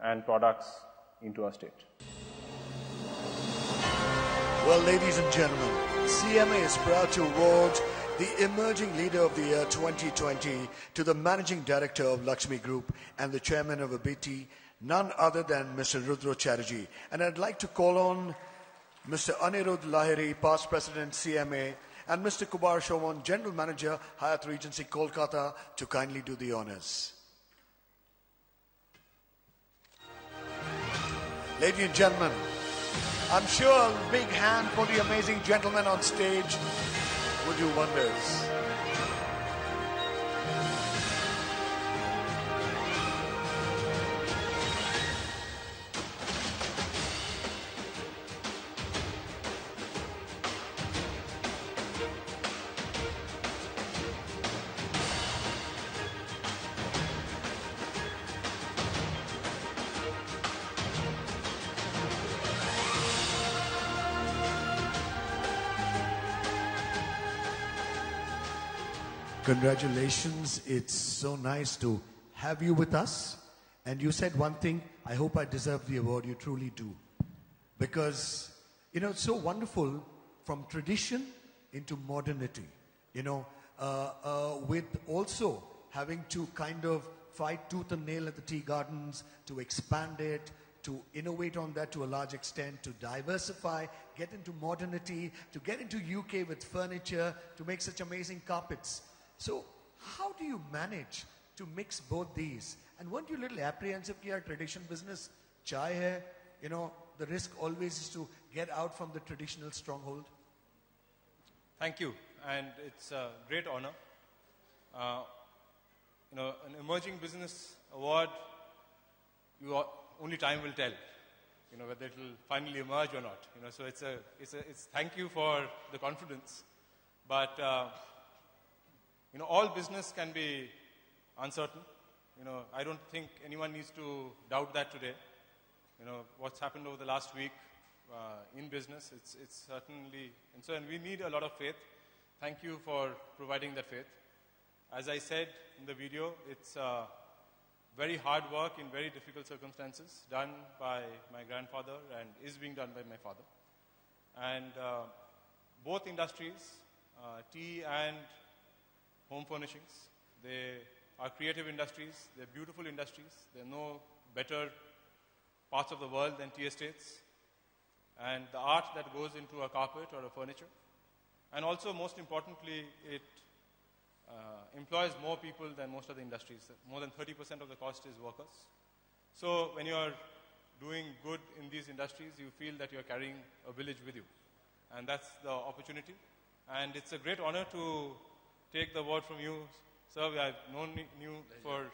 and products into our state. Well, ladies and gentlemen, CMA is proud to award the Emerging Leader of the Year 2020 to the Managing Director of Lakshmi Group and the Chairman of ABITI, none other than Mr. Rudra Chatterjee. And I'd like to call on Mr. Anirudh Lahiri, Past President CMA, and Mr. Kubar Shomon, General Manager, Hyatt Regency, Kolkata, to kindly do the honors. Ladies and gentlemen, I'm sure a big hand for the amazing gentleman on stage will do wonders. Congratulations. It's so nice to have you with us. And you said one thing, I hope I deserve the award. You truly do. Because, it's so wonderful from tradition into modernity. With also having to kind of fight tooth and nail at the tea gardens, to expand it, to innovate on that to a large extent, to diversify, get into modernity, to get into UK with furniture, to make such amazing carpets. So how do you manage to mix both these? And weren't you a little apprehensive here, tradition business, chai hai? The risk always is to get out from the traditional stronghold. Thank you, and it's a great honor. An Emerging Business Award, only time will tell, whether it will finally emerge or not. So it's thank you for the confidence, but all business can be uncertain. I don't think anyone needs to doubt that today. What's happened over the last week in business, it's certainly, and we need a lot of faith. Thank you for providing that faith. As I said in the video, it's very hard work in very difficult circumstances done by my grandfather and is being done by my father. And both industries, tea and home furnishings, they are creative industries, they're beautiful industries, there are no better parts of the world than tea estates, and the art that goes into a carpet or a furniture. And also, most importantly, it employs more people than most of the industries. More than 30% of the cost is workers. So when you're doing good in these industries, you feel that you're carrying a village with you. And that's the opportunity. And it's a great honor to take the award from you, sir. I've known you for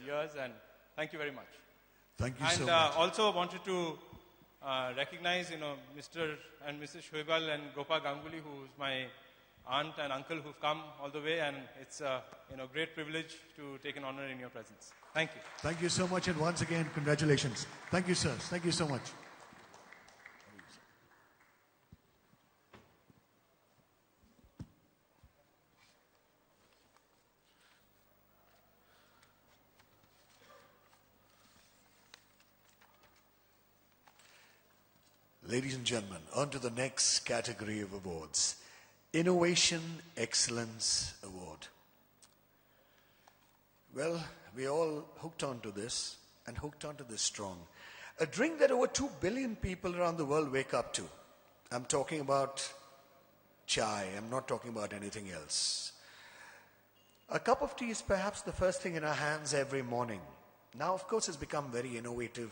years, and thank you very much. Thank you so much. And also wanted to recognize, Mr. and Mrs. Shoibal and Gopa Ganguly, who's my aunt and uncle who've come all the way, and it's a great privilege to take an honor in your presence. Thank you. Thank you so much, and once again, congratulations. Thank you, sirs. Thank you so much. Ladies and gentlemen, on to the next category of awards. Innovation Excellence Award. Well, we all hooked onto this, and hooked onto this strong. A drink that over 2 billion people around the world wake up to. I'm talking about chai. I'm not talking about anything else. A cup of tea is perhaps the first thing in our hands every morning. Now, of course, it's become very innovative.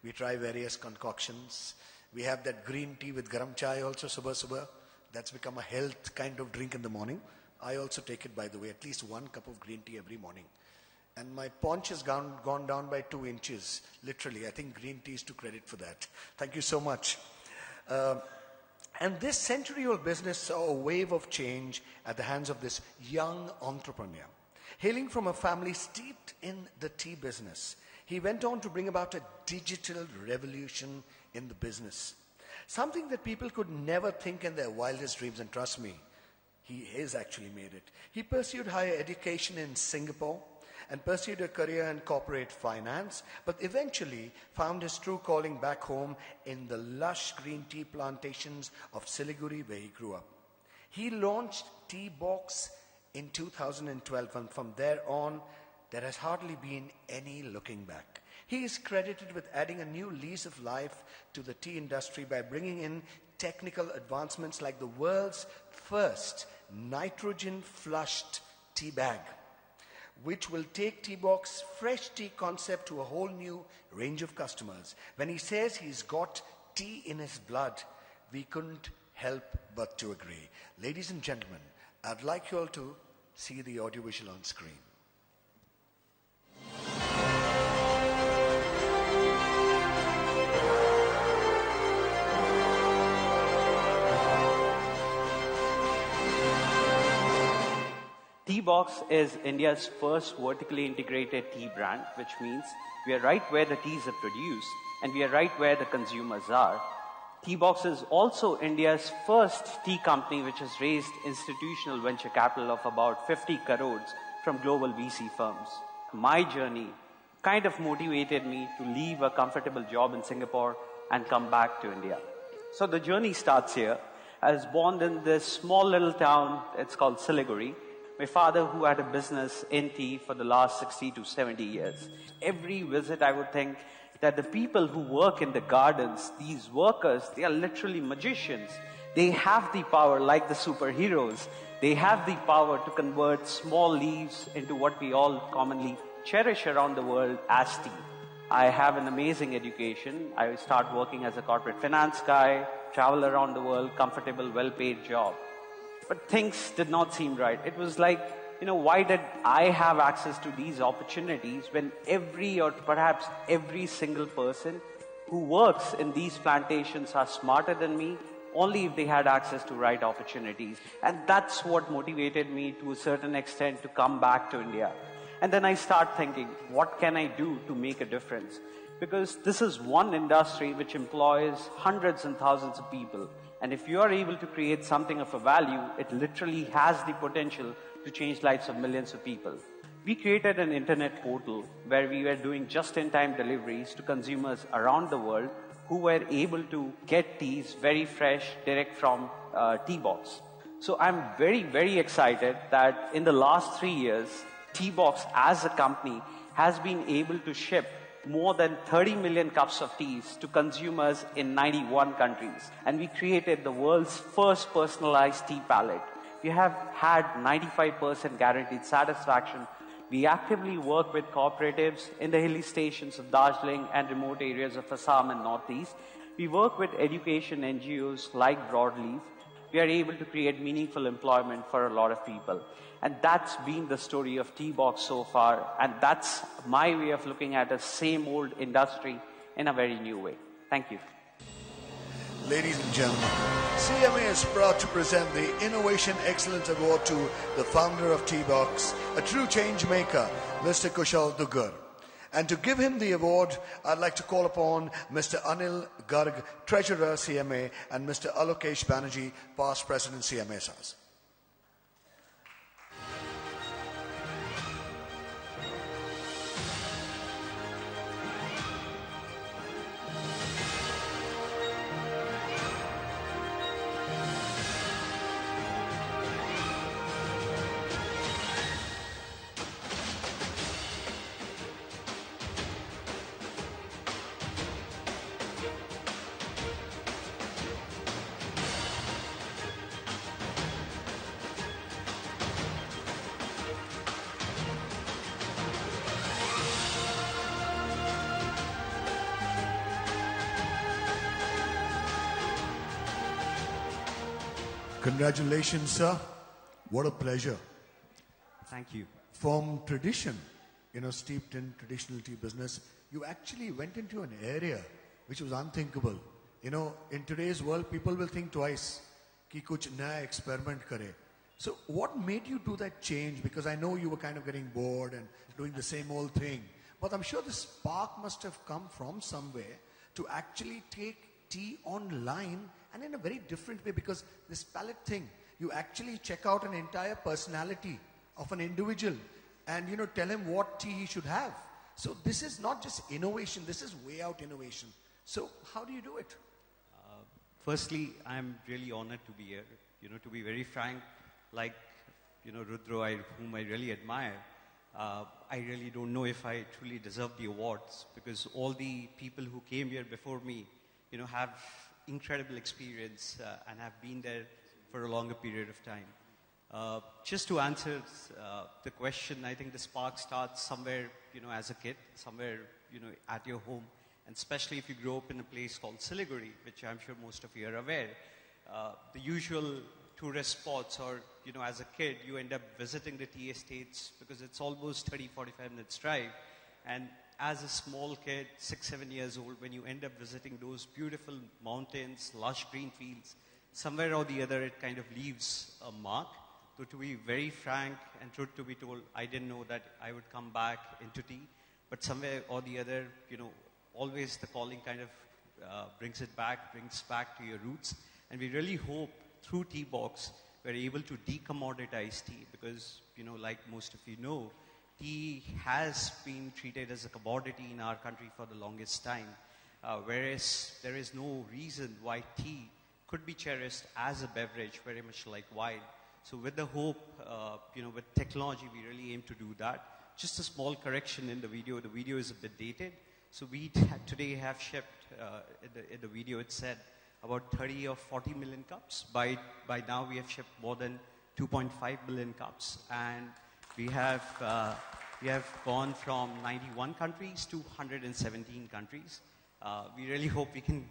We try various concoctions. We have that green tea with garam chai also, subah. That's become a health kind of drink in the morning. I also take it, by the way, at least 1 cup of green tea every morning. And my paunch has gone down by 2 inches, literally. I think green tea is to credit for that. Thank you so much. And this century-old business saw a wave of change at the hands of this young entrepreneur. Hailing from a family steeped in the tea business, he went on to bring about a digital revolution in the business. Something that people could never think in their wildest dreams, and trust me, he has actually made it. He pursued higher education in Singapore and pursued a career in corporate finance, but eventually found his true calling back home in the lush green tea plantations of Siliguri, where he grew up. He launched Tea Box in 2012, and from there on, there has hardly been any looking back. He is credited with adding a new lease of life to the tea industry by bringing in technical advancements like the world's first nitrogen-flushed tea bag, which will take Tea Box fresh tea concept to a whole new range of customers. When he says he's got tea in his blood, we couldn't help but to agree. Ladies and gentlemen, I'd like you all to see the audiovisual on screen. Tea Box is India's first vertically integrated tea brand, which means we are right where the teas are produced and we are right where the consumers are. Tea Box is also India's first tea company which has raised institutional venture capital of about 50 crores from global VC firms. My journey kind of motivated me to leave a comfortable job in Singapore and come back to India. So the journey starts here. I was born in this small little town, it's called Siliguri. My father, who had a business in tea for the last 60 to 70 years. Every visit, I would think that the people who work in the gardens, these workers, they are literally magicians. They have the power, like the superheroes. They have the power to convert small leaves into what we all commonly cherish around the world as tea. I have an amazing education. I start working as a corporate finance guy, travel around the world, comfortable, well-paid job. But things did not seem right. It was like, why did I have access to these opportunities when every or perhaps every single person who works in these plantations are smarter than me, only if they had access to right opportunities. And that's what motivated me to a certain extent to come back to India. And then I start thinking, what can I do to make a difference? Because this is one industry which employs hundreds and thousands of people. And if you are able to create something of a value, it literally has the potential to change lives of millions of people. We created an internet portal where we were doing just-in-time deliveries to consumers around the world who were able to get teas very fresh, direct from Tea Box. So I'm very, very excited that in the last 3 years, Tea Box as a company has been able to ship more than 30 million cups of teas to consumers in 91 countries. And we created the world's first personalized tea palette. We have had 95% guaranteed satisfaction. We actively work with cooperatives in the hilly stations of Darjeeling and remote areas of Assam and Northeast. We work with education NGOs like Broadleaf. We are able to create meaningful employment for a lot of people. And that's been the story of Tea Box so far. And that's my way of looking at a same old industry in a very new way. Thank you. Ladies and gentlemen, CMA is proud to present the Innovation Excellence Award to the founder of Tea Box, a true change maker, Mr. Kushal Dugar. And to give him the award, I'd like to call upon Mr. Anil Garg, Treasurer CMA, and Mr. Alokesh Banerjee, Past President CMA SAS. Congratulations, sir. What a pleasure. Thank you. From tradition, steeped in traditional tea business, you actually went into an area which was unthinkable. In today's world, people will think twice कि कुछ नया experiment करे. So what made you do that change? Because I know you were kind of getting bored and doing the same old thing. But I'm sure the spark must have come from somewhere to actually take tea online and in a very different way, because this palette thing, you actually check out an entire personality of an individual and tell him what tea he should have. So this is not just innovation, this is way out innovation. So how do you do it? Firstly, I'm really honored to be here. To be very frank, like, Rudra, whom I really admire, I really don't know if I truly deserve the awards, because all the people who came here before me, have incredible experience and have been there for a longer period of time. Just to answer the question, I think the spark starts somewhere, as a kid, somewhere, at your home. And especially if you grow up in a place called Siliguri, which I'm sure most of you are aware, the usual tourist spots, or, as a kid, you end up visiting the tea estates because it's almost 30, 45 minutes drive. And as a small kid, 6, 7 years old, when you end up visiting those beautiful mountains, lush green fields, somewhere or the other, it kind of leaves a mark. So to be very frank and truth to be told, I didn't know that I would come back into tea. But somewhere or the other, always the calling kind of brings back to your roots. And we really hope through Tea Box, we're able to decommoditize tea, because, like most of you know, tea has been treated as a commodity in our country for the longest time, whereas there is no reason why tea could be cherished as a beverage, very much like wine. So with the hope, with technology, we really aim to do that. Just a small correction in the video. The video is a bit dated. So we today have shipped, in the video it said, about 30 or 40 million cups. By now we have shipped more than 2.5 billion cups. And we have gone from 91 countries to 117 countries. We really hope we can,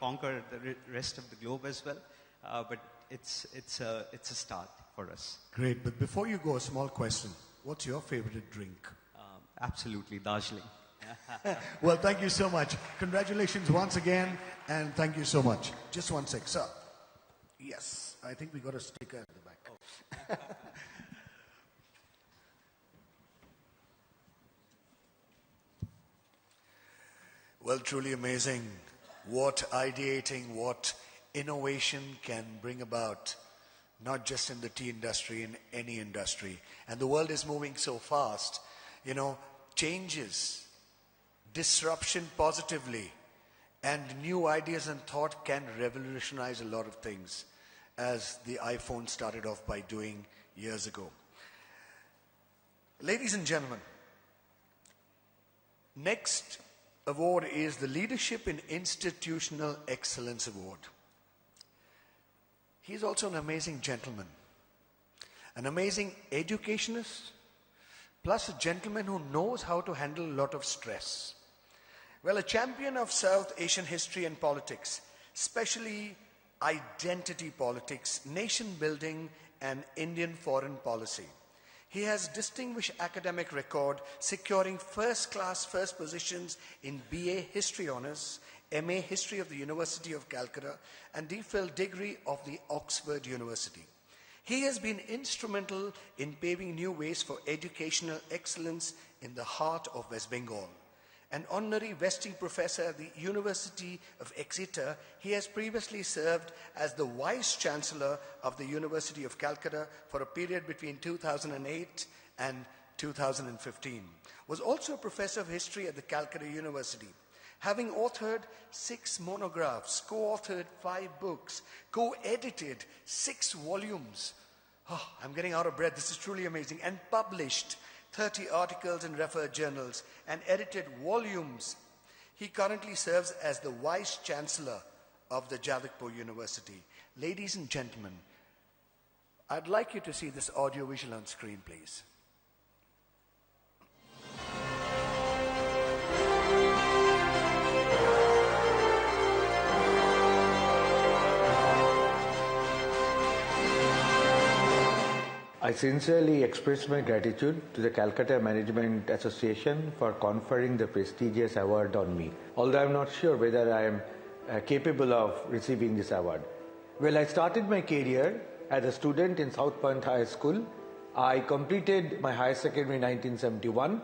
conquer the rest of the globe as well. But it's a start for us. Great, but before you go, a small question. What's your favorite drink? Absolutely, Darjeeling. Well, thank you so much. Congratulations once again, and thank you so much. Just one sec, sir. Yes, I think we got a sticker at the back. Oh. Well, truly amazing what ideating, what innovation can bring about, not just in the tea industry, in any industry. And the world is moving so fast, changes, disruption positively, and new ideas and thought can revolutionize a lot of things, as the iPhone started off by doing years ago. Ladies and gentlemen, next award is the Leadership in Institutional Excellence Award. He's also an amazing gentleman, an amazing educationist, plus a gentleman who knows how to handle a lot of stress. Well, a champion of South Asian history and politics, especially identity politics, nation building, and Indian foreign policy. He has distinguished academic record, securing first-class first positions in BA History Honours, MA History of the University of Calcutta, and DPhil degree of the Oxford University. He has been instrumental in paving new ways for educational excellence in the heart of West Bengal. An honorary visiting professor at the University of Exeter, he has previously served as the Vice Chancellor of the University of Calcutta for a period between 2008 and 2015. Was also a professor of history at the Calcutta University. Having authored 6 monographs, co-authored 5 books, co-edited 6 volumes. Oh, I'm getting out of breath. This is truly amazing. And published 30 articles in referred journals and edited volumes. He currently serves as the Vice Chancellor of the Jadavpur University. Ladies and gentlemen, I'd like you to see this audio-visual on screen, please. I sincerely express my gratitude to the Calcutta Management Association for conferring the prestigious award on me, although I am not sure whether I am capable of receiving this award. Well, I started my career as a student in South Point High School. I completed my higher secondary in 1971.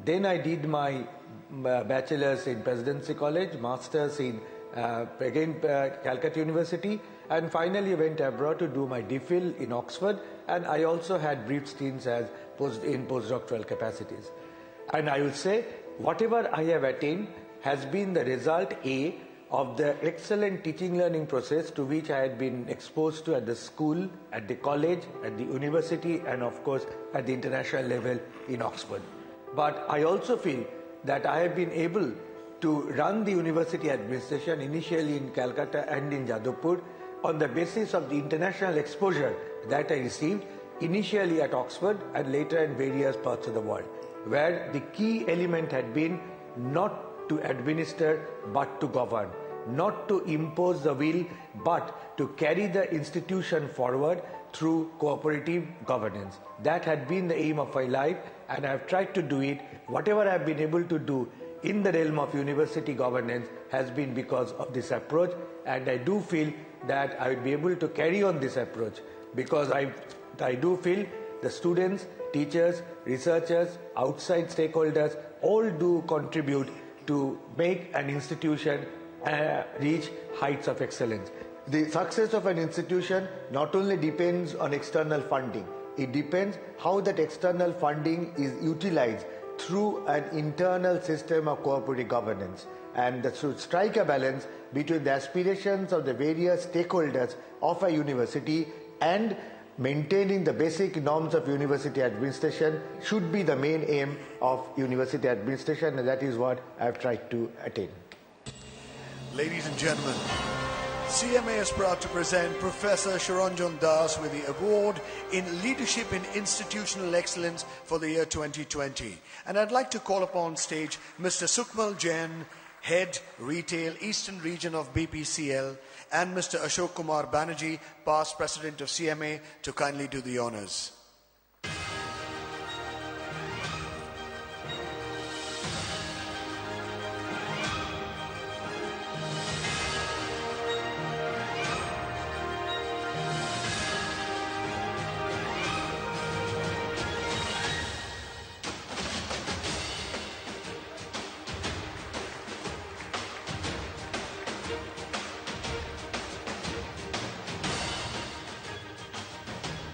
Then I did my bachelor's in Presidency College, master's in Calcutta University, and finally went abroad to do my DPhil in Oxford, and I also had brief stints as in postdoctoral capacities. And I will say, whatever I have attained has been the result, A, of the excellent teaching learning process to which I had been exposed to at the school, at the college, at the university, and of course at the international level in Oxford. But I also feel that I have been able to run the university administration initially in Calcutta and in Jadavpur on the basis of the international exposure that I received initially at Oxford and later in various parts of the world, where the key element had been not to administer but to govern, not to impose the will but to carry the institution forward through cooperative governance. That had been the aim of my life, and I have tried to do it. Whatever I have been able to do in the realm of university governance has been because of this approach, and I do feel that I will be able to carry on this approach because I do feel the students, teachers, researchers, outside stakeholders all do contribute to make an institution reach heights of excellence. The success of an institution not only depends on external funding, it depends how that external funding is utilized through an internal system of cooperative governance, and that should strike a balance between the aspirations of the various stakeholders of a university and maintaining the basic norms of university administration should be the main aim of university administration, and that is what I have tried to attain. Ladies and gentlemen, CMA is proud to present Professor Sharanjan Das with the award in Leadership in Institutional Excellence for the year 2020. And I'd like to call upon stage Mr. Sukmal Jain, Head Retail Eastern Region of BPCL, and Mr. Ashok Kumar Banerjee, past President of CMA, to kindly do the honors.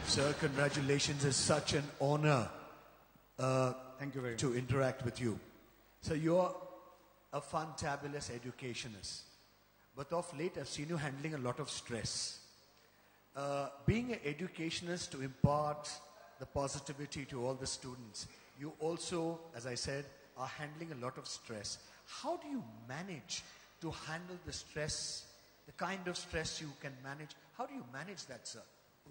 Sir, congratulations. It's such an honor Thank you very much. to interact with you. So you're a fantabulous educationist. But of late, I've seen you handling a lot of stress. Being an educationist to impart the positivity to all the students, you also, as I said, are handling a lot of stress. How do you manage to handle the stress, the kind of stress you can manage? How do you manage that, sir?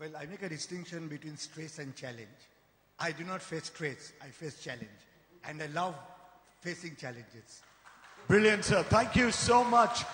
Well, I make a distinction between stress and challenge. I do not face stress, I face challenge. And I love facing challenges. Brilliant, sir. Thank you so much.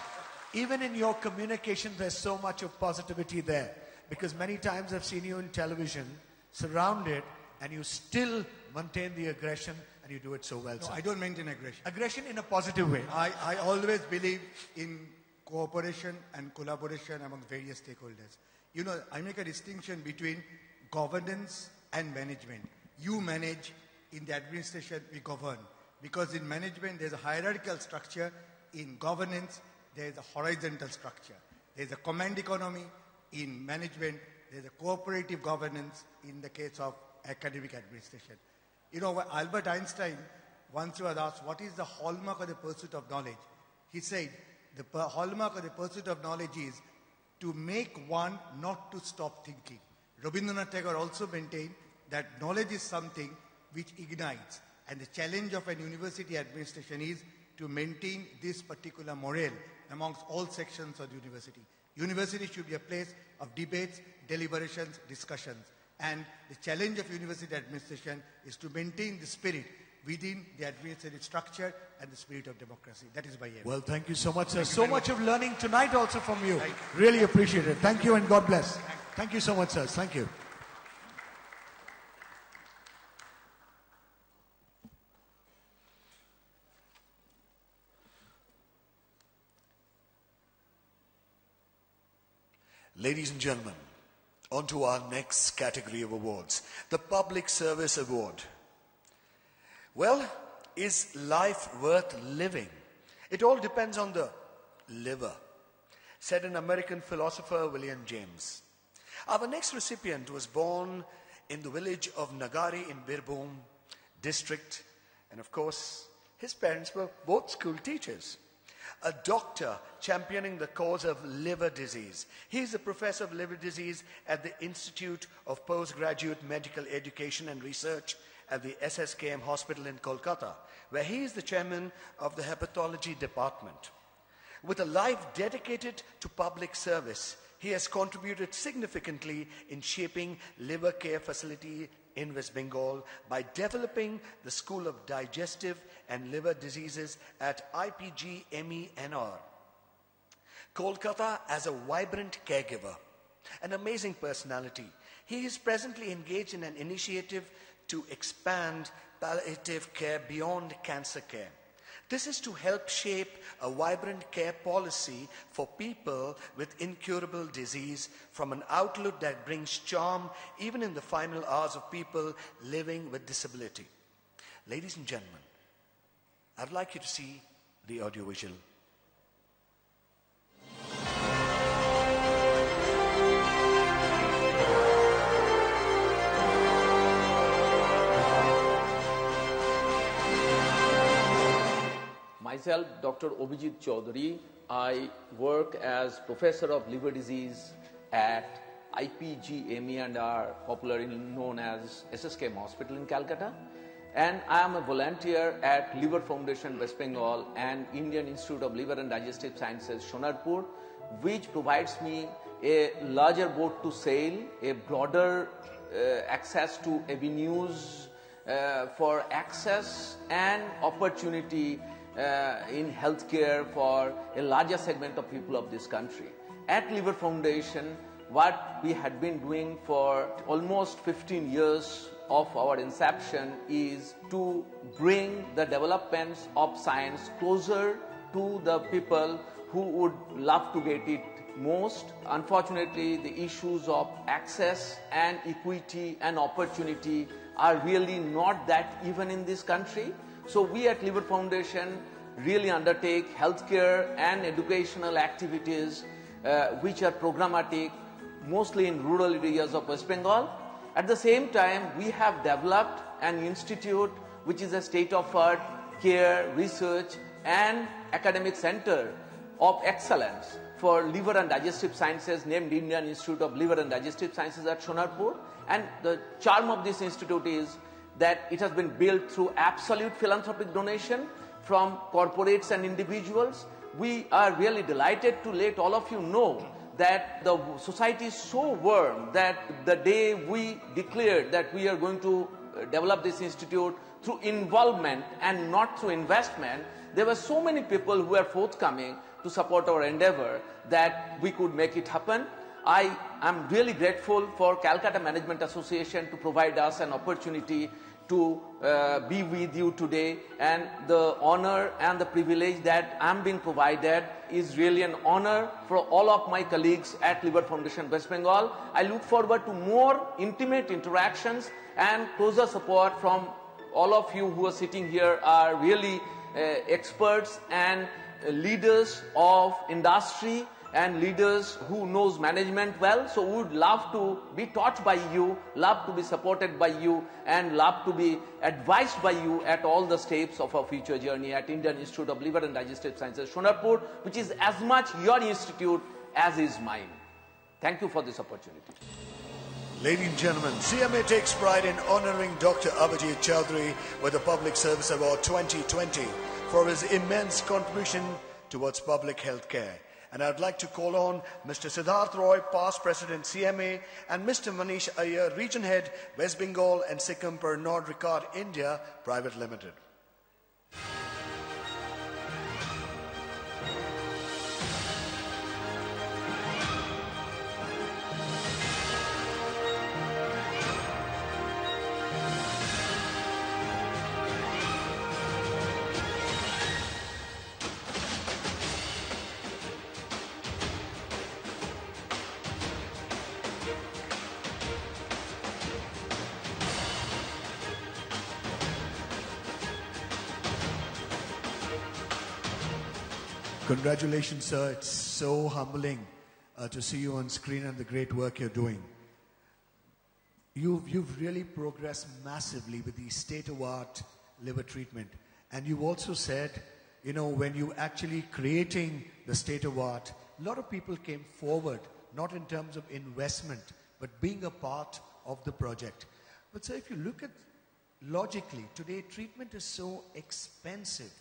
Even in your communication, there's so much of positivity there. Because many times I've seen you in television, surrounded, and you still maintain the aggression, and you do it so well, No, sir. I don't maintain aggression. Aggression in a positive way. I always believe in cooperation and collaboration among various stakeholders. You know, I make a distinction between governance and management. You manage, in the administration we govern. Because in management there's a hierarchical structure, in governance there's a horizontal structure. There's a command economy, in management there's a cooperative governance in the case of academic administration. You know, Albert Einstein once was asked, what is the hallmark of the pursuit of knowledge? He said, the hallmark of the pursuit of knowledge is to make one not to stop thinking. Rabindranath Tagore also maintained that knowledge is something which ignites, and the challenge of an university administration is to maintain this particular morale amongst all sections of the university. University should be a place of debates, deliberations, discussions, and the challenge of university administration is to maintain the spirit within the administrative structure and the spirit of democracy. That is my aim. Well, thank you so much, sir. So much of learning tonight also from you. Really appreciate it. Thank you and God bless. Thank you so much, sir. Thank you. Ladies and gentlemen, on to our next category of awards, the Public Service Award. Well, is life worth living? It all depends on the liver, said an American philosopher, William James. Our next recipient was born in the village of Nagari in Birbhum district. And of course, his parents were both school teachers. A doctor championing the cause of liver disease. He is a professor of liver disease at the Institute of Postgraduate Medical Education and Research at the SSKM Hospital in Kolkata, where he is the chairman of the hepatology department. With a life dedicated to public service, he has contributed significantly in shaping liver care facility in West Bengal by developing the School of Digestive and Liver Diseases at IPGMENR. Kolkata as a vibrant caregiver, an amazing personality. He is presently engaged in an initiative to expand palliative care beyond cancer care. This is to help shape a vibrant care policy for people with incurable disease from an outlook that brings charm even in the final hours of people living with disability. Ladies and gentlemen, I'd like you to see the audiovisual. Myself, Dr. Abhijit Chaudhary. I work as Professor of Liver Disease at IPGMENR, popularly known as SSKM Hospital in Calcutta. And I am a volunteer at Liver Foundation West Bengal and Indian Institute of Liver and Digestive Sciences, Sonarpur, which provides me a larger boat to sail, a broader access to avenues for access and opportunity in healthcare for a larger segment of people of this country. At Liver Foundation, what we had been doing for almost 15 years of our inception is to bring the developments of science closer to the people who would love to get it most. Unfortunately, the issues of access and equity and opportunity are really not that even in this country. So we at Liver Foundation really undertake healthcare and educational activities which are programmatic, mostly in rural areas of West Bengal. At the same time, we have developed an institute which is a state-of-art care, research and academic center of excellence for liver and digestive sciences named Indian Institute of Liver and Digestive Sciences at Sonarpur. And the charm of this institute is that it has been built through absolute philanthropic donation from corporates and individuals. We are really delighted to let all of you know that the society is so warm that the day we declared that we are going to develop this institute through involvement and not through investment, there were so many people who were forthcoming to support our endeavor that we could make it happen. I am really grateful for Calcutta Management Association to provide us an opportunity to be with you today, and the honor and the privilege that I'm being provided is really an honor for all of my colleagues at Liver Foundation West Bengal. I look forward to more intimate interactions and closer support from all of you who are sitting here are really experts and leaders of industry and leaders who knows management well. So we would love to be taught by you, love to be supported by you, and love to be advised by you at all the steps of our future journey at Indian Institute of Liver and Digestive Sciences, Sonarpur, which is as much your institute as is mine. Thank you for this opportunity. Ladies and gentlemen, CMA takes pride in honoring Dr. Abhijit Chaudhary with the Public Service Award 2020 for his immense contribution towards public health care. And I'd like to call on Mr. Siddharth Roy, past President CMA, and Mr. Manish Iyer, Region Head, West Bengal and Sikkim Pernod Ricard India Private Limited. Congratulations, sir. It's so humbling to see you on screen and the great work you're doing. You've really progressed massively with the state-of-art liver treatment. And you've also said, you know, when you actually creating the state-of-art, a lot of people came forward, not in terms of investment, but being a part of the project. But so if you look at logically, today treatment is so expensive.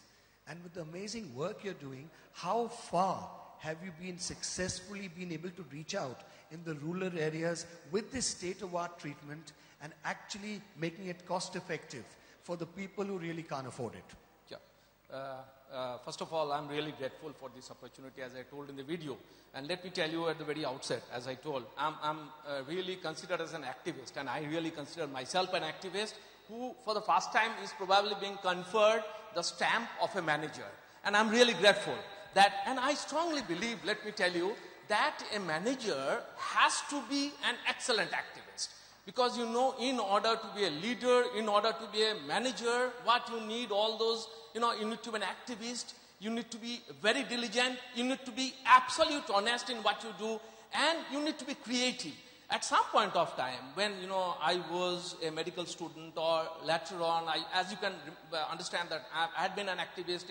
And with the amazing work you're doing, how far have you been successfully been able to reach out in the rural areas with this state-of-art treatment and actually making it cost-effective for the people who really can't afford it? Yeah. First of all, I'm really grateful for this opportunity, as I told in the video. And let me tell you at the very outset, as I told, I'm really considered as an activist, and I really consider myself an activist who, for the first time, is probably being conferred the stamp of a manager. And I'm really grateful that, and I strongly believe, let me tell you, that a manager has to be an excellent activist. Because you know, in order to be a leader, in order to be a manager, what you need, all those, you know, you need to be an activist, you need to be very diligent, you need to be absolute honest in what you do, and you need to be creative. At some point of time, when, you know, I was a medical student, or later on, as you can understand that I had been an activist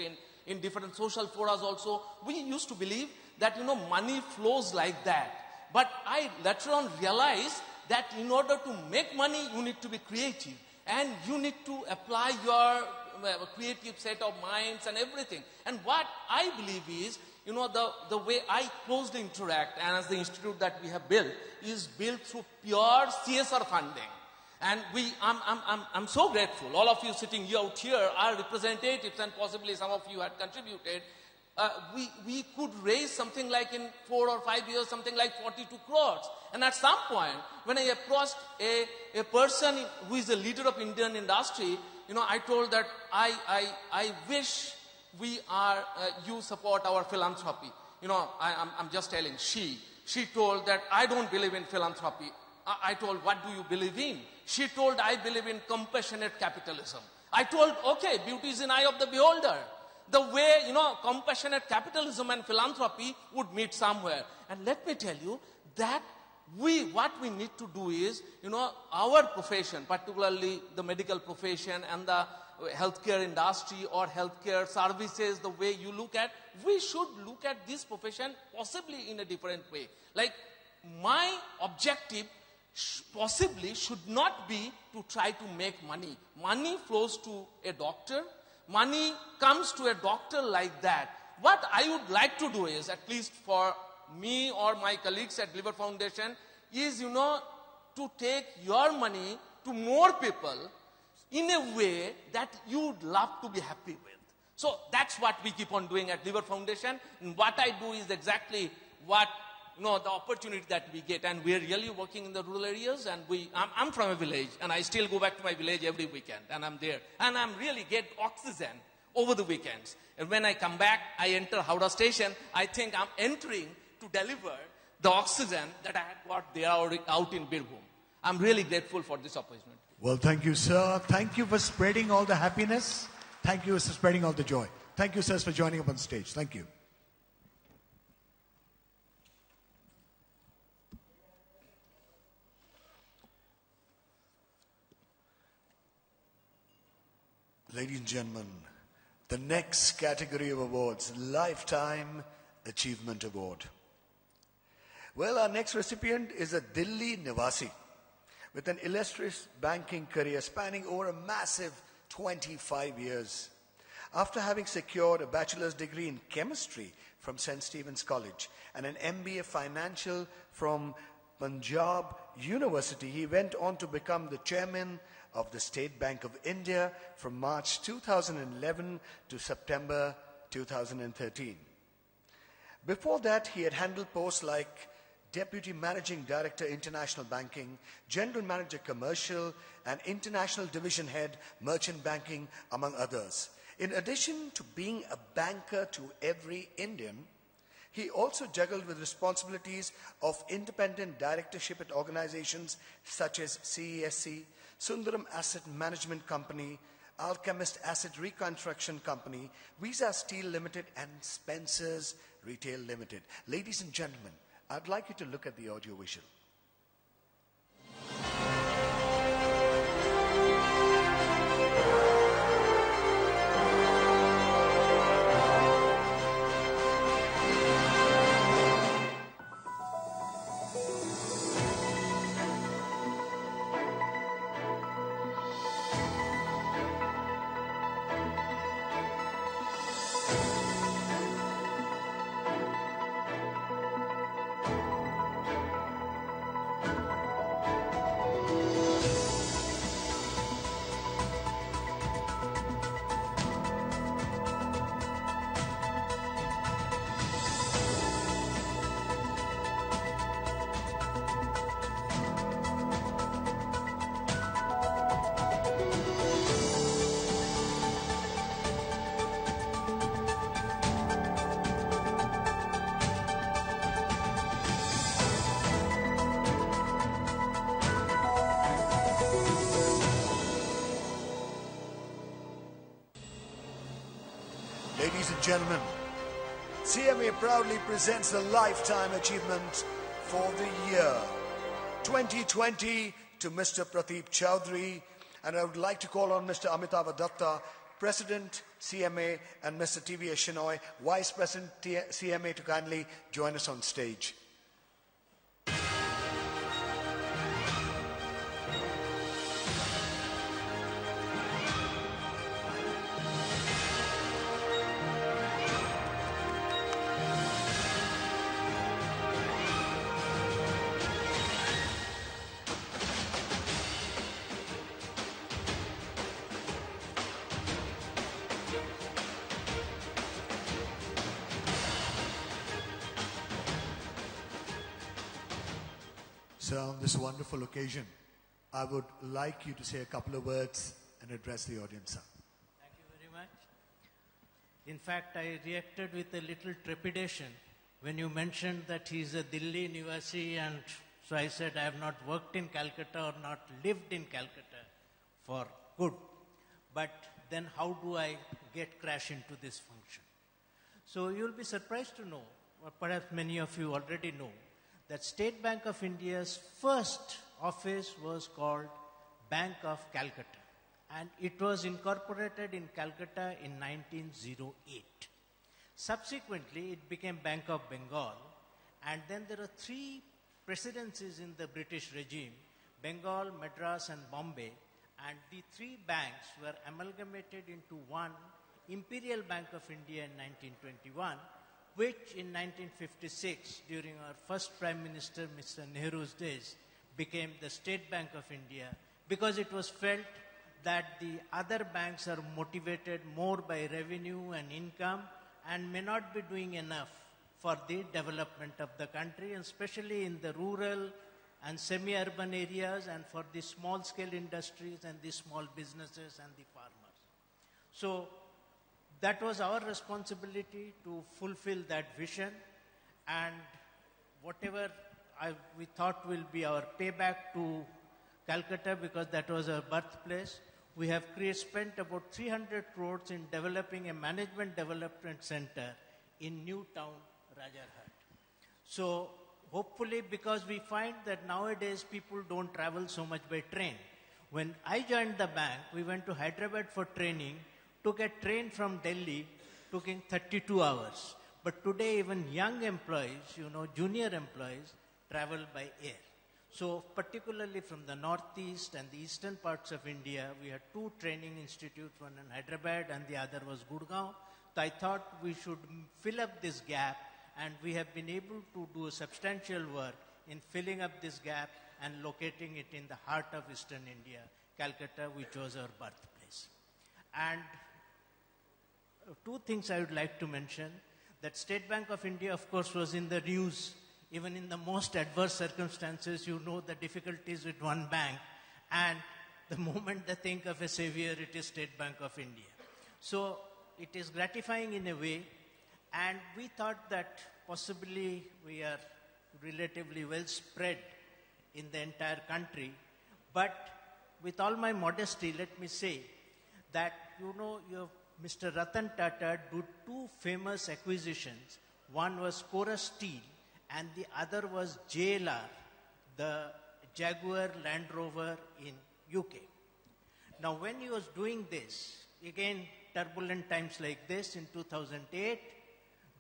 in different social forums also, we used to believe that, you know, money flows like that. But I later on realized that in order to make money, you need to be creative. And you need to apply your creative set of minds and everything. And what I believe is, you know, the way I closely interact, and as the institute that we have built, is built through pure CSR funding. And I'm so grateful. All of you sitting out here are representatives, and possibly some of you had contributed. We could raise something like in 4 or 5 years, something like 42 crores. And at some point, when I approached a person who is a leader of Indian industry, you know, I told that I wish you support our philanthropy. You know, I'm just telling, she told that I don't believe in philanthropy. I told, what do you believe in? She told, I believe in compassionate capitalism. I told, okay, beauty is in eye of the beholder. The way, you know, compassionate capitalism and philanthropy would meet somewhere. And let me tell you that what we need to do is, you know, our profession, particularly the medical profession and the healthcare industry or healthcare services, the way you look at, we should look at this profession possibly in a different way. Like, my objective possibly should not be to try to make money. Money flows to a doctor. Money comes to a doctor like that. What I would like to do is, at least for me or my colleagues at Liver Foundation, is, you know, to take your money to more people in a way that you would love to be happy with. So that's what we keep on doing at Liver Foundation. And what I do is exactly what, you know, the opportunity that we get. And we're really working in the rural areas. And I'm from a village, and I still go back to my village every weekend. And I'm there. And I'm really get oxygen over the weekends. And when I come back, I enter Howrah station. I think I'm entering to deliver the oxygen that I had got there out in Birbhum. I'm really grateful for this opportunity. Well, thank you, sir. Thank you for spreading all the happiness. Thank you for spreading all the joy. Thank you, sirs, for joining up on stage. Thank you. Ladies and gentlemen, the next category of awards, Lifetime Achievement Award. Well, our next recipient is a Delhi Nivasi with an illustrious banking career spanning over a massive 25 years. After having secured a bachelor's degree in chemistry from St. Stephen's College and an MBA financial from Punjab University, he went on to become the chairman of the State Bank of India from March 2011 to September 2013. Before that, he had handled posts like Deputy Managing Director, International Banking, General Manager, Commercial, and International Division Head, Merchant Banking, among others. In addition to being a banker to every Indian, he also juggled with responsibilities of independent directorship at organizations such as CESC, Sundaram Asset Management Company, Alchemist Asset Reconstruction Company, Visa Steel Limited, and Spencer's Retail Limited. Ladies and gentlemen, I'd like you to look at the audio visual. gentlemen, CMA proudly presents the Lifetime Achievement for the year 2020 to Mr. Pradeep Chowdhury. And I would like to call on Mr. Amitabh Datta, President CMA, and Mr. TV Shenoy, Vice President CMA, to kindly join us on stage. So on this wonderful occasion, I would like you to say a couple of words and address the audience, sir. Thank you very much. In fact, I reacted with a little trepidation when you mentioned that he's a Delhi Nivasi, and so I said I have not worked in Calcutta or not lived in Calcutta for good. But then how do I crash into this function? So you'll be surprised to know, or perhaps many of you already know, that State Bank of India's first office was called Bank of Calcutta, and it was incorporated in Calcutta in 1908. Subsequently, it became Bank of Bengal, and then there are three presidencies in the British regime, Bengal, Madras and Bombay, and the three banks were amalgamated into one Imperial Bank of India in 1921, which in 1956, during our first Prime Minister, Mr. Nehru's days, became the State Bank of India, because it was felt that the other banks are motivated more by revenue and income and may not be doing enough for the development of the country, and especially in the rural and semi-urban areas, and for the small-scale industries and the small businesses and the farmers. So that was our responsibility to fulfill that vision, and whatever we thought will be our payback to Calcutta, because that was our birthplace, we have spent about 300 crores in developing a management development center in New Town, Rajarhat. So hopefully, because we find that nowadays people don't travel so much by train. When I joined the bank, we went to Hyderabad for training. Took a train from Delhi, took in 32 hours. But today, even young employees, junior employees, travel by air. So particularly from the northeast and the eastern parts of India, we had two training institutes, one in Hyderabad and the other was Gurgaon. So I thought we should fill up this gap, and we have been able to do a substantial work in filling up this gap and locating it in the heart of eastern India, Calcutta, which was our birthplace. And two things I would like to mention. That State Bank of India, of course, was in the news. Even in the most adverse circumstances, you know the difficulties with one bank. And the moment they think of a savior, it is State Bank of India. So it is gratifying in a way. And we thought that possibly we are relatively well spread in the entire country. But with all my modesty, let me say that, Mr. Ratan Tata did two famous acquisitions. One was Cora Steel and the other was JLR, the Jaguar Land Rover in UK. Now when he was doing this, again turbulent times like this in 2008,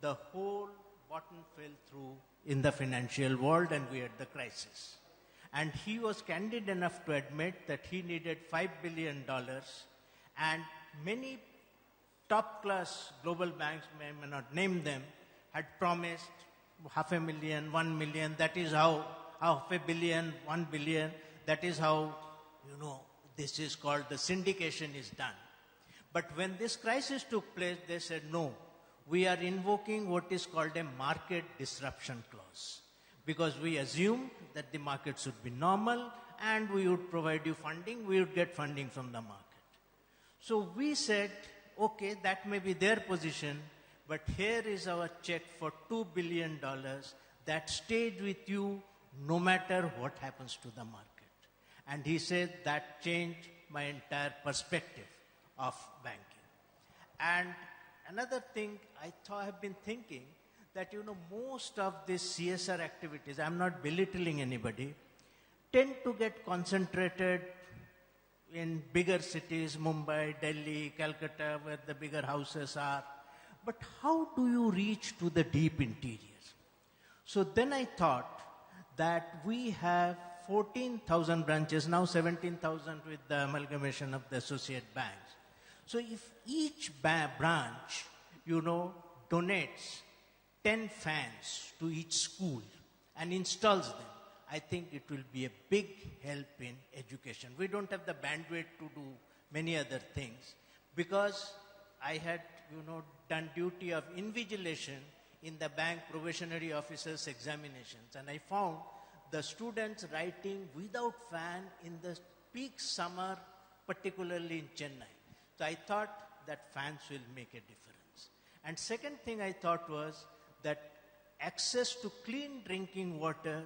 the whole bottom fell through in the financial world and we had the crisis. And he was candid enough to admit that he needed $5 billion, and many top-class global banks, may not name them, had promised $500,000, $1 million. That is how $500 million, $1 billion, that is how, this is called the syndication is done. But when this crisis took place, they said, no, we are invoking what is called a market disruption clause, because we assumed that the market should be normal and we would provide you funding, we would get funding from the market. So we said, okay, that may be their position, but here is our check for $2 billion that stayed with you no matter what happens to the market. And he said that changed my entire perspective of banking. And another thing I have been thinking that, most of these CSR activities, I'm not belittling anybody, tend to get concentrated in bigger cities, Mumbai, Delhi, Calcutta, where the bigger houses are. But how do you reach to the deep interior? So then I thought that we have 14,000 branches, now 17,000 with the amalgamation of the associate banks. So if each branch, donates 10 fans to each school and installs them, I think it will be a big help in education. We don't have the bandwidth to do many other things because I had, done duty of invigilation in the bank probationary officers examinations, and I found the students writing without fan in the peak summer, particularly in Chennai. So I thought that fans will make a difference. And second thing I thought was that access to clean drinking water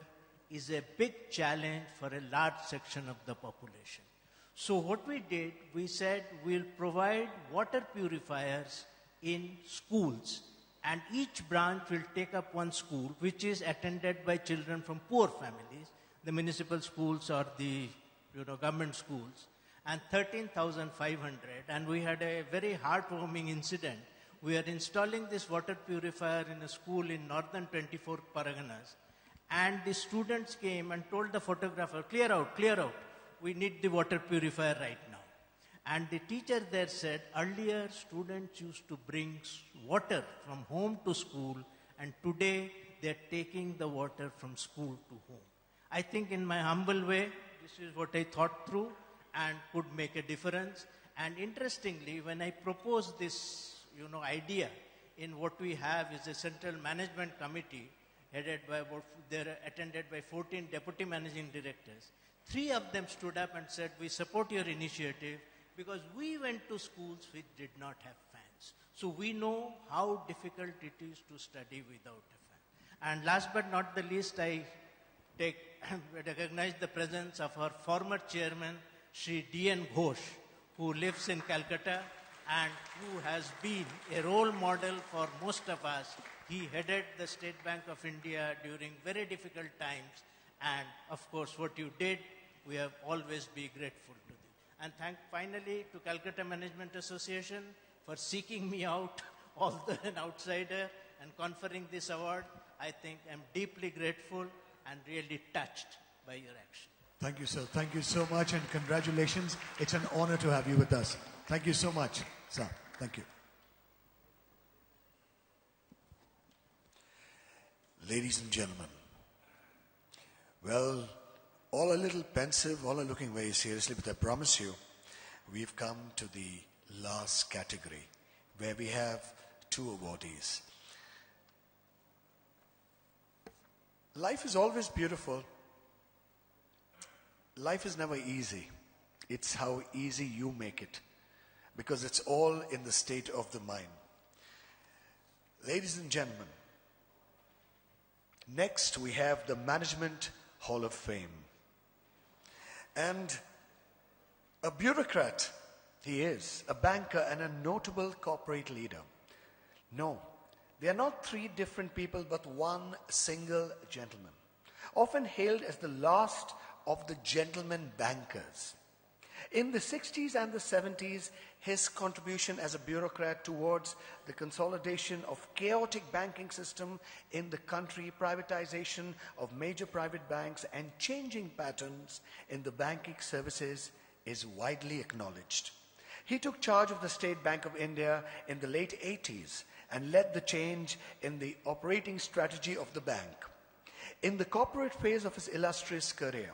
is a big challenge for a large section of the population. So what we did, we said we'll provide water purifiers in schools, and each branch will take up one school which is attended by children from poor families, the municipal schools or the government schools, and 13,500. And we had a very heartwarming incident. We are installing this water purifier in a school in northern 24 Paraganas, and the students came and told the photographer, clear out, we need the water purifier right now. And the teacher there said, earlier students used to bring water from home to school, and today they're taking the water from school to home. I think in my humble way, this is what I thought through and could make a difference. And interestingly, when I proposed this, idea, in what we have is a central management committee headed by they're attended by 14 deputy managing directors. 3 of them stood up and said, we support your initiative because we went to schools which did not have fans. So we know how difficult it is to study without a fan. And last but not the least, I recognize the presence of our former chairman, Shri D.N. Ghosh, who lives in Calcutta and who has been a role model for most of us. He headed the State Bank of India during very difficult times. And of course, what you did, we have always be grateful to you. And finally to Calcutta Management Association for seeking me out, although an outsider, and conferring this award. I think I'm deeply grateful and really touched by your action. Thank you, sir. Thank you so much, and congratulations. It's an honor to have you with us. Thank you so much, sir. Thank you. Ladies and gentlemen, well, all a little pensive, all are looking very seriously, but I promise you, we've come to the last category, where we have 2 awardees. Life is always beautiful. Life is never easy. It's how easy you make it, because it's all in the state of the mind. Ladies and gentlemen, next we have the Management Hall of Fame. And a bureaucrat, he is, a banker and a notable corporate leader. No, they are not 3 different people, but one single gentleman, often hailed as the last of the gentleman bankers. In the 60s and the 70s, his contribution as a bureaucrat towards the consolidation of chaotic banking system in the country, privatization of major private banks, and changing patterns in the banking services is widely acknowledged. He took charge of the State Bank of India in the late 80s and led the change in the operating strategy of the bank. In the corporate phase of his illustrious career,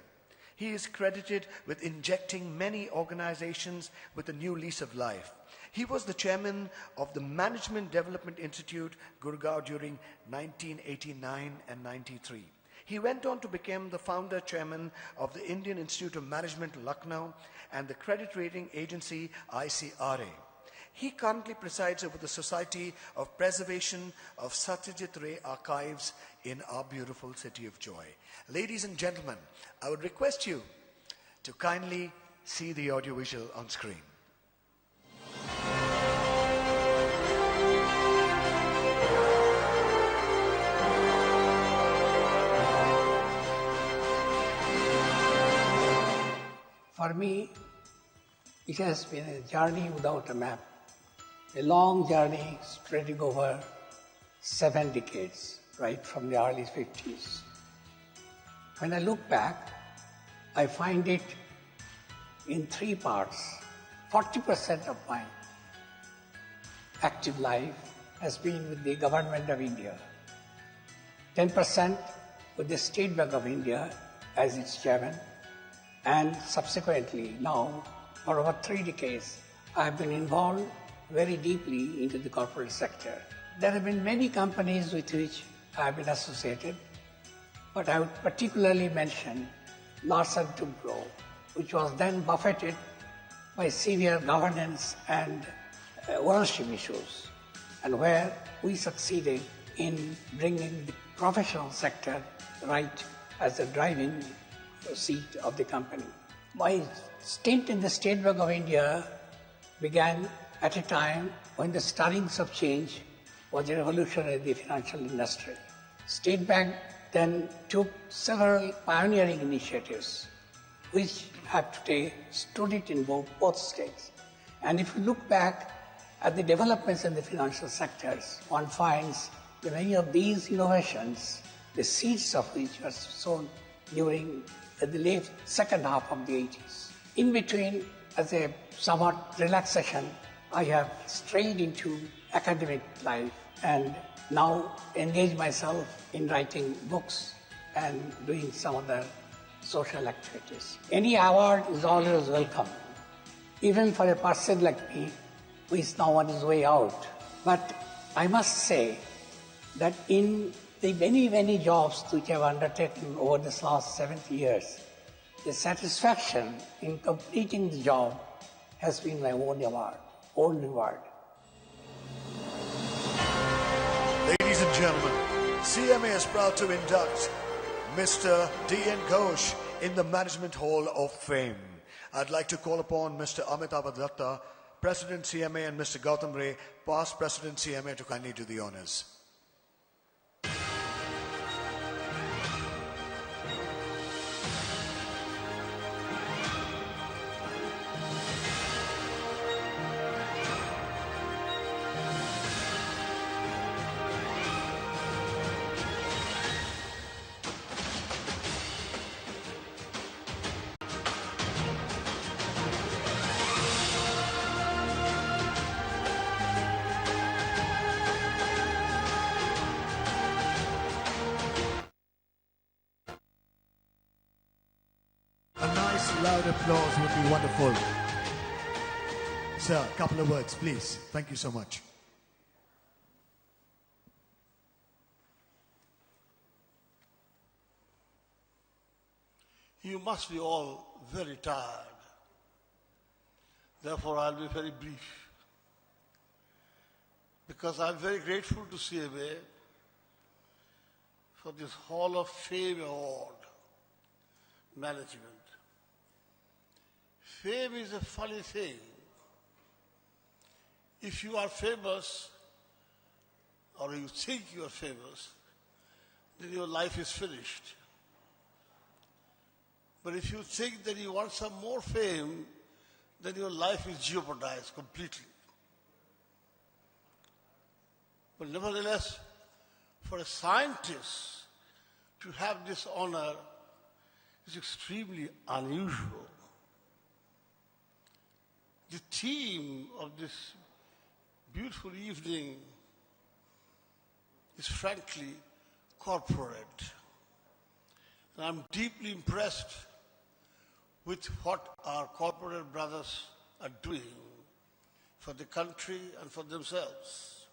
he is credited with injecting many organizations with a new lease of life. He was the chairman of the Management Development Institute, Gurgaon, during 1989 and 93. He went on to become the founder chairman of the Indian Institute of Management, Lucknow, and the credit rating agency ICRA. He currently presides over the Society of Preservation of Satyajit Ray Archives in our beautiful city of Joy. Ladies and gentlemen, I would request you to kindly see the audiovisual on screen. For me, it has been a journey without a map, a long journey spreading over 7 decades, right from the early 50s. When I look back, I find it in 3 parts. 40% of my active life has been with the Government of India. 10% with the State Bank of India as its chairman, and subsequently now, for over 3 decades, I have been involved very deeply into the corporate sector. There have been many companies with which I have been associated, but I would particularly mention Larsen & Toubro, which was then buffeted by severe governance and ownership issues, and where we succeeded in bringing the professional sector right as the driving seat of the company. My stint in the State Bank of India began at a time when the stirrings of change was a revolution in the financial industry. State Bank then took several pioneering initiatives which have today stood it in both states. And if you look back at the developments in the financial sectors, one finds that many of these innovations, the seeds of which were sown during the late second half of the 80s. In between, as a somewhat relaxation, I have strayed into academic life and now engage myself in writing books and doing some other social activities. Any award is always welcome, even for a person like me who is now on his way out. But I must say that in the many jobs which I have undertaken over this last 70 years, the satisfaction in completing the job has been my own reward. Ladies and gentlemen, CMA is proud to induct Mr. D.N. Ghosh in the Management Hall of Fame. I'd like to call upon Mr. Amitabh Datta, President CMA, and Mr. Gautam Ray, past President CMA, to kindly do the honors. Loud applause would be wonderful. Sir, a couple of words, please. Thank you so much. You must be all very tired. Therefore, I'll be very brief. Because I'm very grateful to CMA for this Hall of Fame Award management. Fame is a funny thing. If you are famous, or you think you are famous, then your life is finished. But if you think that you want some more fame, then your life is jeopardized completely. But nevertheless, for a scientist to have this honor is extremely unusual. The theme of this beautiful evening is frankly corporate. And I'm deeply impressed with what our corporate brothers are doing for the country and for themselves.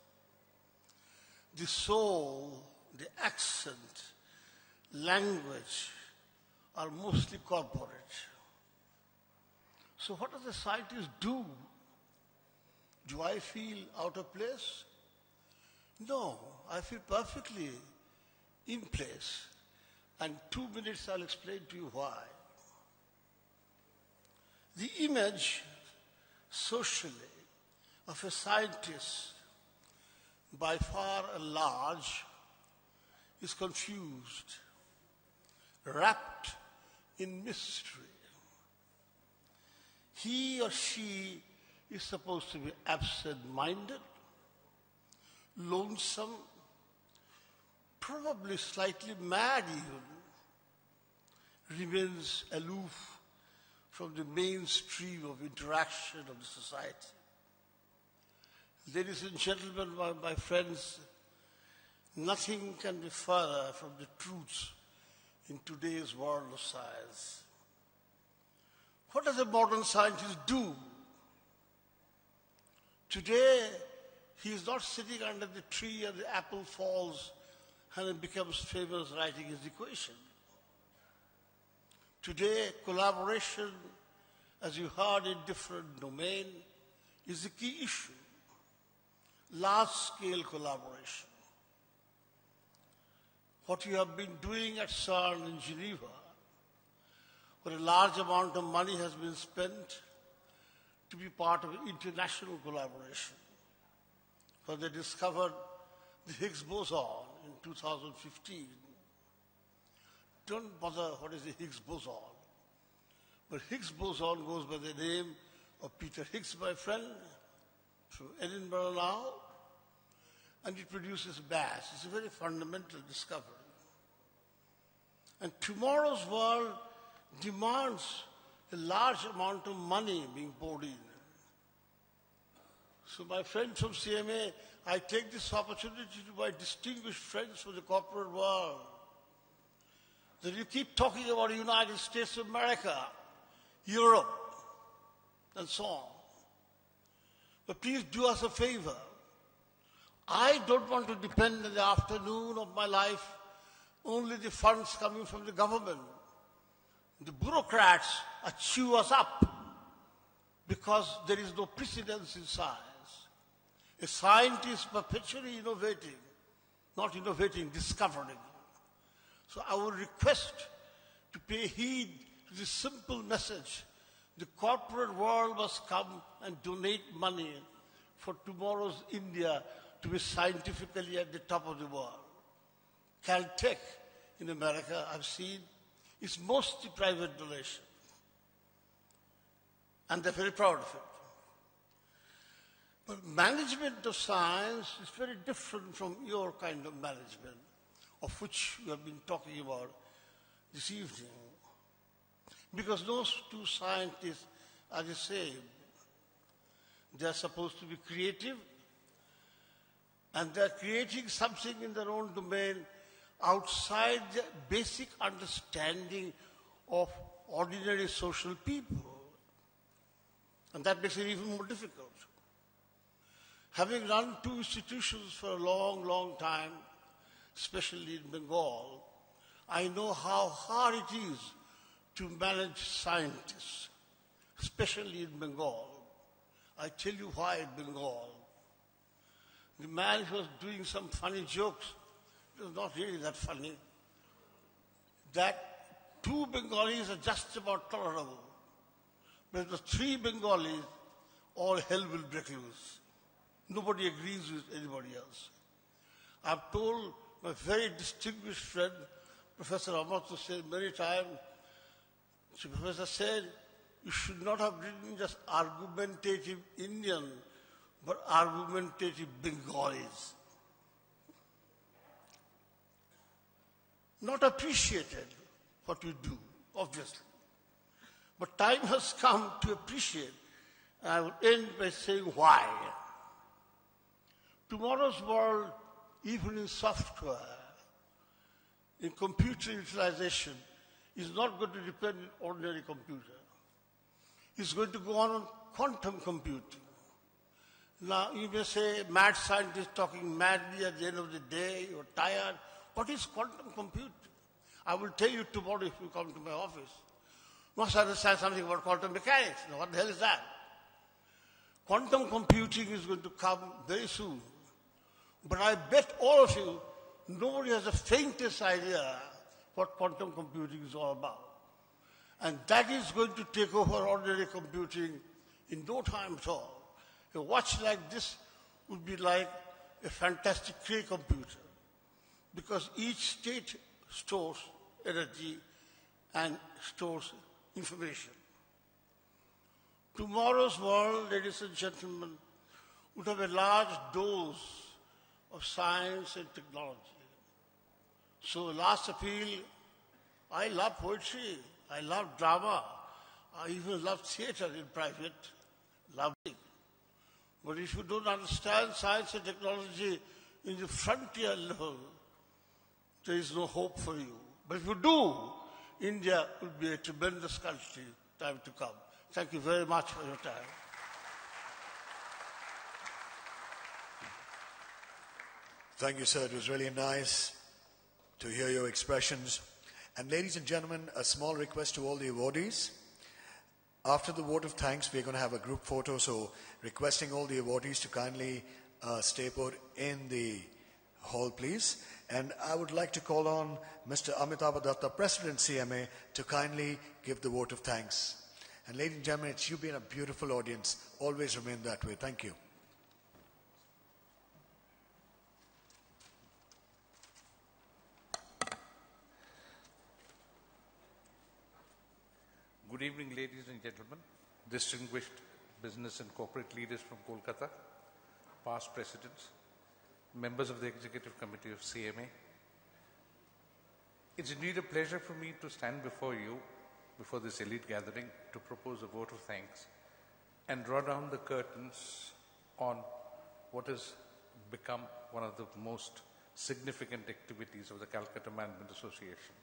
The soul, the accent, language are mostly corporate. So what does the scientist do? Do I feel out of place? No, I feel perfectly in place. And 2 minutes I'll explain to you why. The image socially of a scientist by far and large is confused, wrapped in mystery. he or she is supposed to be absent-minded, lonesome, probably slightly mad even, remains aloof from the mainstream of interaction of the society. Ladies and gentlemen, my friends, nothing can be further from the truths in today's world of science. What does a modern scientist do? Today, he is not sitting under the tree and the apple falls and he becomes famous writing his equation. Today, collaboration, as you heard in different domains, is the key issue. Large-scale collaboration. What you have been doing at CERN in Geneva, where a large amount of money has been spent to be part of international collaboration, where they discovered the Higgs boson in 2015. Don't bother what is the Higgs boson. But Higgs boson goes by the name of Peter Higgs, my friend, from Edinburgh now, and it produces mass. It's a very fundamental discovery. And tomorrow's world demands a large amount of money being poured in. So my friends from CMA, I take this opportunity to my distinguished friends from the corporate world, that you keep talking about the United States of America, Europe, and so on. But please do us a favor. I don't want to depend in the afternoon of my life only the funds coming from the government. The bureaucrats chew us up because there is no precedence in science. A scientist perpetually innovating, not innovating, discovering. So I would request to pay heed to this simple message. The corporate world must come and donate money for tomorrow's India to be scientifically at the top of the world. Caltech in America, I've seen, is mostly private donation. And they're very proud of it. But management of science is very different from your kind of management, of which we have been talking about this evening. Because those two scientists are the same. They are supposed to be creative, and they are creating something in their own domain outside the basic understanding of ordinary social people. And that makes it even more difficult. Having run two institutions for a long, long time, especially in Bengal, I know how hard it is to manage scientists, especially in Bengal. I tell you why in Bengal. The man who was doing some funny jokes, it was not really that funny, that two Bengalis are just about tolerable. But if the three Bengalis, all hell will break loose. Nobody agrees with anybody else. I've told my very distinguished friend, Professor Ahmad Hussain, many times, the professor said, you should not have written just argumentative Indian, but argumentative Bengalis. Not appreciated what you do, obviously. But time has come to appreciate, and I will end by saying why. Tomorrow's world, even in software, in computer utilization, is not going to depend on ordinary computer. It's going to go on quantum computing. Now, you may say, mad scientists talking madly at the end of the day, you're tired. What is quantum computing? I will tell you tomorrow if you come to my office. Must understand something about quantum mechanics. Now, what the hell is that? Quantum computing is going to come very soon. But I bet all of you, nobody has the faintest idea what quantum computing is all about. And that is going to take over ordinary computing in no time at all. A watch like this would be like a fantastic Cray computer, because each state stores energy and stores information. Tomorrow's world, ladies and gentlemen, would have a large dose of science and technology. So last appeal, I love poetry, I love drama, I even love theatre in private, lovely. But if you don't understand science and technology in the frontier level, there is no hope for you. But if you do, India will be a tremendous country time to come. Thank you very much for your time. Thank you, sir. It was really nice to hear your expressions. And ladies and gentlemen, a small request to all the awardees. After the vote of thanks, we're going to have a group photo, so requesting all the awardees to kindly stay put in the hall, please. And I would like to call on Mr. Amitabh Datta, President CMA, to kindly give the vote of thanks. And ladies and gentlemen, you've been a beautiful audience. Always remain that way. Thank you. Good evening, ladies and gentlemen, distinguished business and corporate leaders from Kolkata, past presidents, members of the Executive Committee of CMA. It's indeed a pleasure for me to stand before you, before this elite gathering, to propose a vote of thanks and draw down the curtains on what has become one of the most significant activities of the Calcutta Management Association.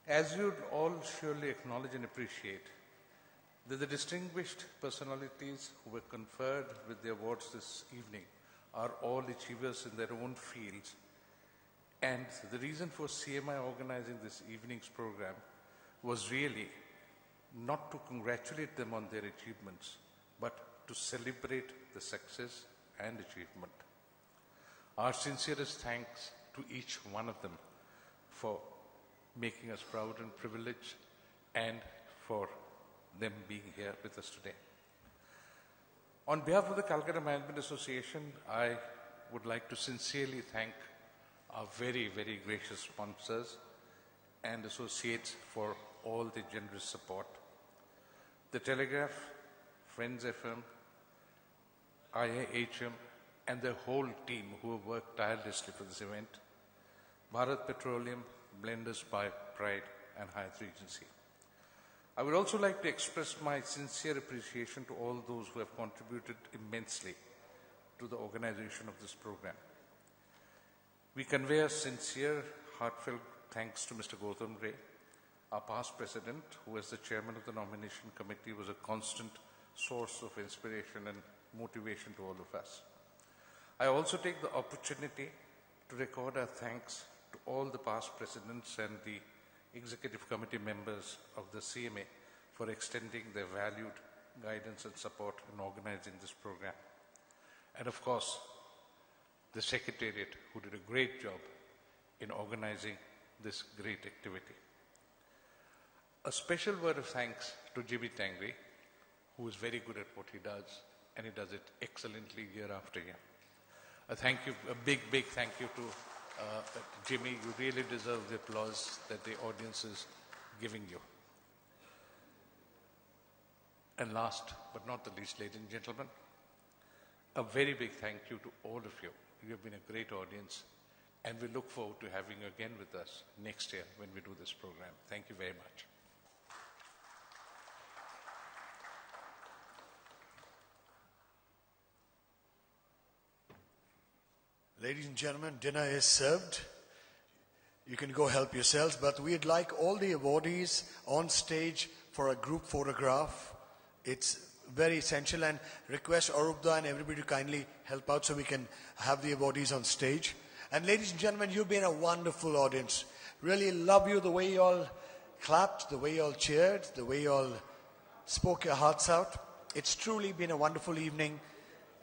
As you'd all surely acknowledge and appreciate, that the distinguished personalities who were conferred with the awards this evening are all achievers in their own fields. And the reason for CMI organizing this evening's program was really not to congratulate them on their achievements, but to celebrate the success and achievement. Our sincerest thanks to each one of them for making us proud and privileged, and for them being here with us today. On behalf of the Calcutta Management Association, I would like to sincerely thank our very, very gracious sponsors and associates for all the generous support. The Telegraph, Friends FM, IIHM, and the whole team who have worked tirelessly for this event, Bharat Petroleum, Blenders by Pride, and Hyatt Regency. I would also like to express my sincere appreciation to all those who have contributed immensely to the organization of this program. We convey a sincere, heartfelt thanks to Mr. Gautam Ray, our past president, who as the chairman of the nomination committee was a constant source of inspiration and motivation to all of us. I also take the opportunity to record our thanks to all the past presidents and the executive committee members of the CMA for extending their valued guidance and support in organizing this program. And of course, the Secretariat, who did a great job in organizing this great activity. A special word of thanks to Jimmy Tangri, who is very good at what he does, and he does it excellently year after year. A big thank you to Jimmy. You really deserve the applause that the audience is giving you. And last but not the least, ladies and gentlemen, a very big thank you to all of you. You have been a great audience, and we look forward to having you again with us next year when we do this program. Thank you very much. Ladies and gentlemen, dinner is served. You can go help yourselves, but we'd like all the awardees on stage for a group photograph. It's very essential, and request Arupda and everybody to kindly help out so we can have the awardees on stage. And ladies and gentlemen, you've been a wonderful audience. Really love you, the way you all clapped, the way you all cheered, the way you all spoke your hearts out. It's truly been a wonderful evening,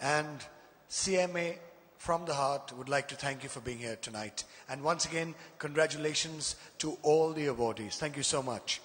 and CMA from the heart would like to thank you for being here tonight. And once again, congratulations to all the awardees. Thank you so much.